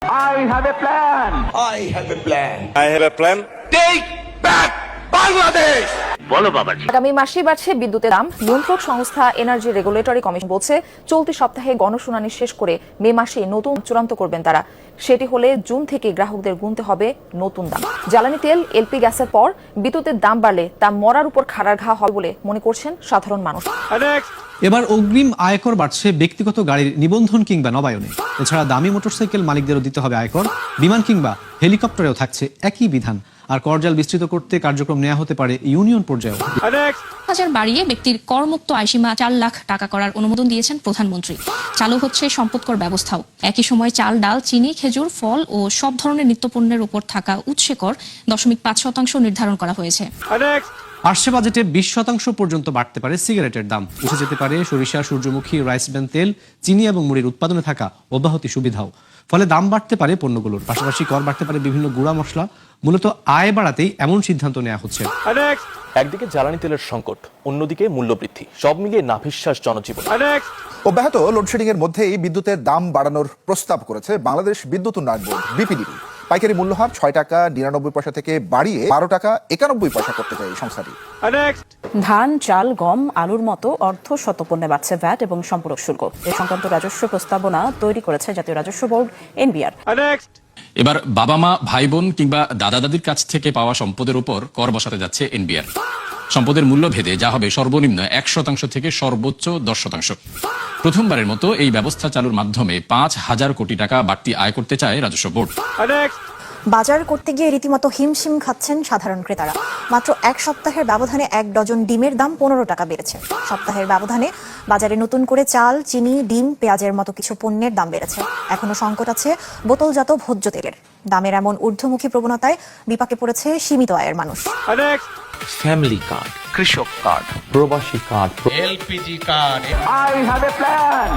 I have a plan. I have a plan. I have a plan. Take back Bangladesh! বলো বাবা জি। আগামী মাসে বাড়ছে বিদ্যুতের দাম। নিয়ন্ত্রক সংস্থা এনার্জি রেগুলেটরি কমিশন বলছে চলতি সপ্তাহে গণশুনানি শেষ করে মে মাসে নতুন চূড়ান্ত করবেন তারা। সেটি হলে জুন থেকে গ্রাহকদের গুনতে হবে নতুন দাম। জ্বালানি তেল, এলপি গ্যাসের পর বিদ্যুতের দাম বাড়লে তা মরার উপর খাড়ার ঘা হবে বলে মনে করছেন সাধারণ মানুষ। এবার অগ্রিম আয়কর বাড়ছে ব্যক্তিগত গাড়ির নিবন্ধন কিংবা নবায়নে। এছাড়া দামি মোটরসাইকেল মালিকদেরও দিতে হবে আয়কর। বিমান কিংবা হেলিকপ্টারেও থাকছে একই বিধান। আর করজাল বিস্তৃত করতে কার্যক্রম নেওয়া হতে পারে ইউনিয়ন পর্যায়েও। হাজার বাড়িয়ে ব্যক্তির করমুক্ত আয়সীমা 4 লাখ টাকা করার অনুমোদন দিয়েছেন প্রধানমন্ত্রী। চালু হচ্ছে সম্পদকর ব্যবস্থাও। একই সময় চাল, ডাল, চিনি, খেজুর, ফল ও সব ধরনের নিত্যপণ্যের উপর থাকা উৎসে কর 0.5% নির্ধারণ করা হয়েছে। আসছে বাজেটে 20% পর্যন্ত বাড়তে পারে সিগারেটের দাম। উঠে যেতে পারে সরিষা, সূর্যমুখী, রাইস ব্র্যান তেল, চিনি এবং মুড়ির উৎপাদনে থাকা অব্যাহতি সুবিধাও। ফলে দাম বাড়তে পারে পণ্যগুলোর, পাশাপাশি কর বাড়তে পারে বিভিন্ন গুঁড়া মশলা। মূলত আয় বাড়াতেই এমন সিদ্ধান্ত নেওয়া হচ্ছে। একদিকে জ্বালানি তেলের সংকট, অন্যদিকে মূল্যবৃদ্ধি, সব মিলিয়ে নাভিশ্বাস জনজীবন। অব্যাহত লোডশেডিং এর মধ্যেই বিদ্যুতের দাম বাড়ানোর প্রস্তাব করেছে বাংলাদেশ বিদ্যুৎ উন্নয়ন বোর্ড বিপিডিবি। পাইকারি মূল্যহার 6 টাকা 99 পয়সা থেকে বাড়িয়ে 12 টাকা 91 পয়সা করতে চায় এই সংস্থাটি। ধান, চাল, গম, আলুর মতো অর্ধ শতপণ্যে বাড়ছে ভ্যাট এবং সম্পূরক শুল্ক। এ সংক্রান্ত রাজস্ব প্রস্তাবনা তৈরি করেছে জাতীয় রাজস্ব বোর্ড এনবিআর। এবার বাবা মা, ভাই বোন কিংবা দাদা দাদির কাছ থেকে পাওয়া সম্পদের উপর কর বসাতে যাচ্ছে এনবিআর। সম্পদের মূল্য ভেদে যা হবে সর্বনিম্ন 1% থেকে সর্বোচ্চ 10%। প্রথমবারের মতো এই ব্যবস্থা চালুর মাধ্যমে 5,000 কোটি টাকা বাড়তি আয় করতে চায় রাজস্ব বোর্ড। বাজার করতে গিয়ে রীতিমতো হিমশিম খাচ্ছেন সাধারণ ক্রেতারা। মাত্র 1 সপ্তাহের ব্যবধানে 1 ডজন ডিমের দাম 15 টাকা বেড়েছে। সপ্তাহের ব্যবধানে বাজারে নতুন করে চাল, চিনি, ডিম, পেঁয়াজের মতো কিছু পণ্যের দাম বেড়েছে। এখনো সংকট আছে বোতলজাত ভোজ্য তেলের। দামের এমন ঊর্ধ্বমুখী প্রবণতায় বিপাকে পড়েছে সীমিত আয়ের মানুষ। ফ্যামিলি কার্ড, কৃষক কার্ড, প্রবাসী card, LPG card. I have a plan.